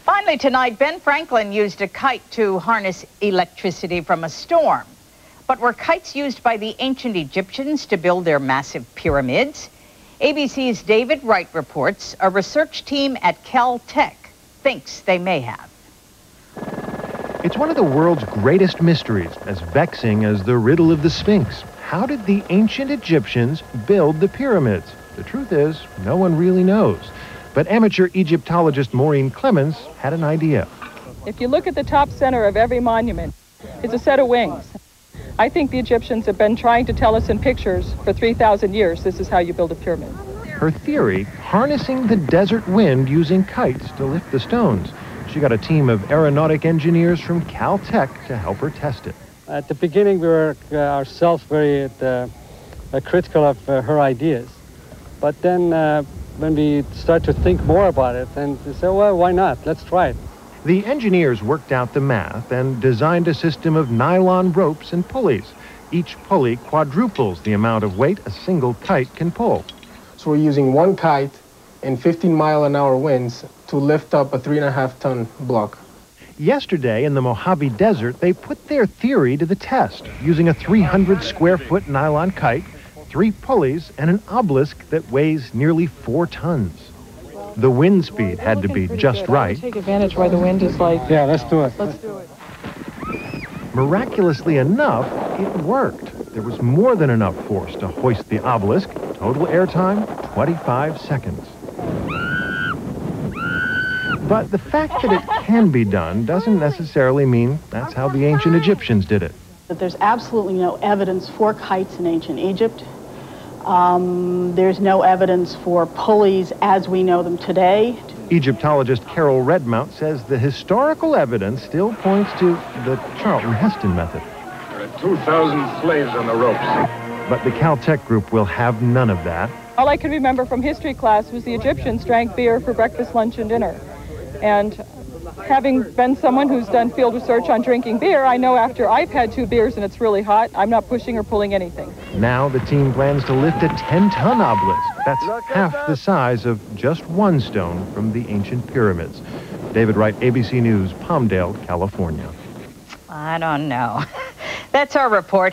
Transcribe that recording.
Finally tonight, Ben Franklin used a kite to harness electricity from a storm. But were kites used by the ancient Egyptians to build their massive pyramids? ABC's David Wright reports a research team at Caltech thinks they may have. It's one of the world's greatest mysteries, as vexing as the riddle of the Sphinx. How did the ancient Egyptians build the pyramids? The truth is, no one really knows. But amateur Egyptologist Maureen Clemmons had an idea. If you look at the top center of every monument, it's a set of wings. I think the Egyptians have been trying to tell us in pictures for 3,000 years this is how you build a pyramid. Her theory, harnessing the desert wind using kites to lift the stones. She got a team of aeronautic engineers from Caltech to help her test it. At the beginning, we were ourselves very critical of her ideas. But then when we start to think more about it, then we say, well, why not? Let's try it. The engineers worked out the math and designed a system of nylon ropes and pulleys. Each pulley quadruples the amount of weight a single kite can pull. So we're using one kite and 15-mile-an-hour winds to lift up a 3.5-ton block. Yesterday in the Mojave Desert, they put their theory to the test, using a 300-square-foot nylon kite, 3 pulleys, and an obelisk that weighs nearly 4 tons. The wind speed had to be just right. Take advantage while the wind is like... Yeah, let's do it. Let's do it. Miraculously enough, it worked. There was more than enough force to hoist the obelisk. Total airtime, 25 seconds. But the fact that it can be done doesn't necessarily mean that's how the ancient Egyptians did it. But there's absolutely no evidence for kites in ancient Egypt. There's no evidence for pulleys as we know them today. Egyptologist Carol Redmount says the historical evidence still points to the Charlton Heston method. There are 2,000 slaves on the ropes. But the Caltech group will have none of that. All I can remember from history class was the Egyptians drank beer for breakfast, lunch, and dinner. And having been someone who's done field research on drinking beer, I know after I've had 2 beers and it's really hot, I'm not pushing or pulling anything. Now the team plans to lift a 10-ton obelisk. That's half the size of just one stone from the ancient pyramids. David Wright, ABC News, Palmdale, California. I don't know. That's our report.